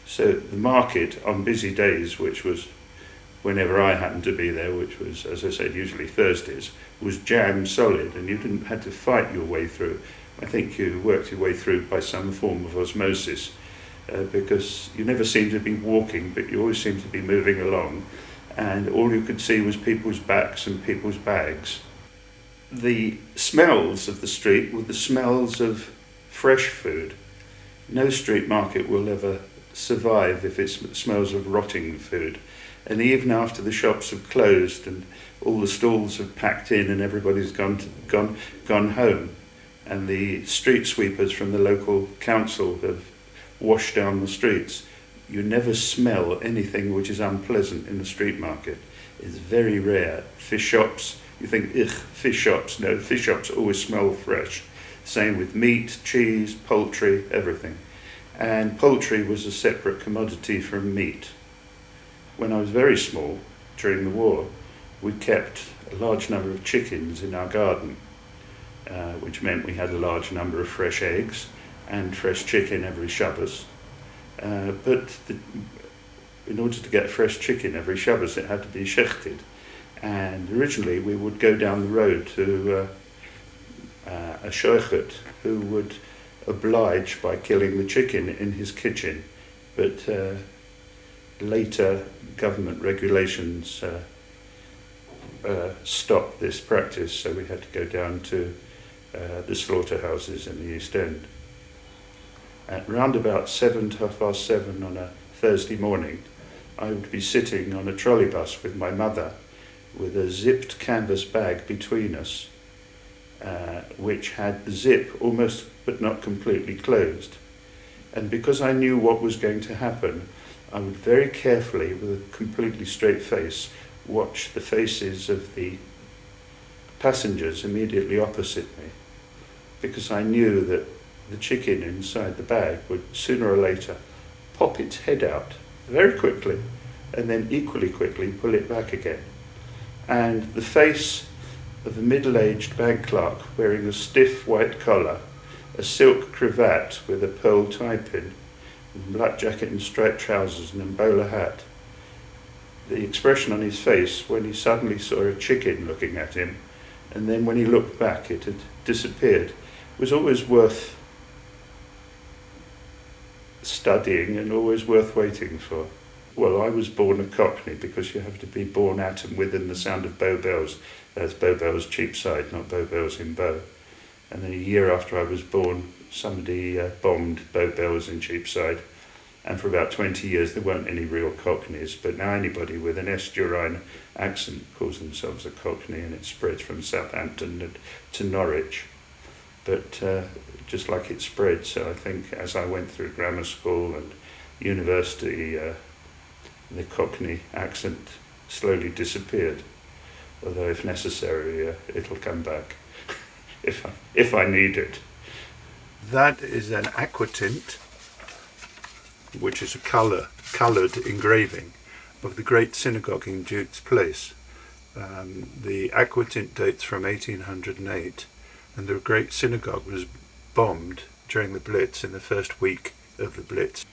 So the market on busy days, which was whenever I happened to be there, which was, as I said, usually Thursdays, was jam solid, and you didn't have to fight your way through. I think you worked your way through by some form of osmosis, because you never seemed to be walking, but you always seemed to be moving along, and all you could see was people's backs and people's bags. The smells of the street were the smells of fresh food. No street market will ever survive if it smells of rotting food. And even after the shops have closed and all the stalls have packed in and everybody's gone home, and the street sweepers from the local council have washed down the streets, you never smell anything which is unpleasant in the street market. It's very rare. Fish shops, you think, ugh, fish shops. No, fish shops always smell fresh. Same with meat, cheese, poultry, everything. And poultry was a separate commodity from meat. When I was very small, during the war, we kept a large number of chickens in our garden, which meant we had a large number of fresh eggs and fresh chicken every Shabbos. In order to get fresh chicken every Shabbos, it had to be shechted. And originally we would go down the road to a sheched who would oblige by killing the chicken in his kitchen. But later government regulations stopped this practice, so we had to go down to the slaughterhouses in the East End. At round about 7 to 7:30 on a Thursday morning, I would be sitting on a trolley bus with my mother with a zipped canvas bag between us, which had the zip almost but not completely closed. And because I knew what was going to happen, I would very carefully, with a completely straight face, watch the faces of the passengers immediately opposite me, because I knew that the chicken inside the bag would sooner or later pop its head out very quickly and then equally quickly pull it back again. And the face of a middle-aged bank clerk wearing a stiff white collar, a silk cravat with a pearl tie-pin, a black jacket and striped trousers and a bowler hat, the expression on his face when he suddenly saw a chicken looking at him, and then when he looked back it had disappeared, was always worth studying and always worth waiting for. Well, I was born a Cockney because you have to be born at and within the sound of Bow Bells. That's Bow Bells Cheapside, not Bow Bells in Bow. And then a year after I was born, somebody bombed Bow Bells in Cheapside. And for about 20 years there weren't any real Cockneys, but now anybody with an Estuarine accent calls themselves a Cockney, and it spreads from Southampton to Norwich. But just like it spread, so I think as I went through grammar school and university, the Cockney accent slowly disappeared. Although if necessary, it'll come back if I need it. That is an aquatint, which is a coloured engraving of the great synagogue in Duke's Place. The aquatint dates from 1808, and the great synagogue was bombed during the Blitz in the first week of the Blitz.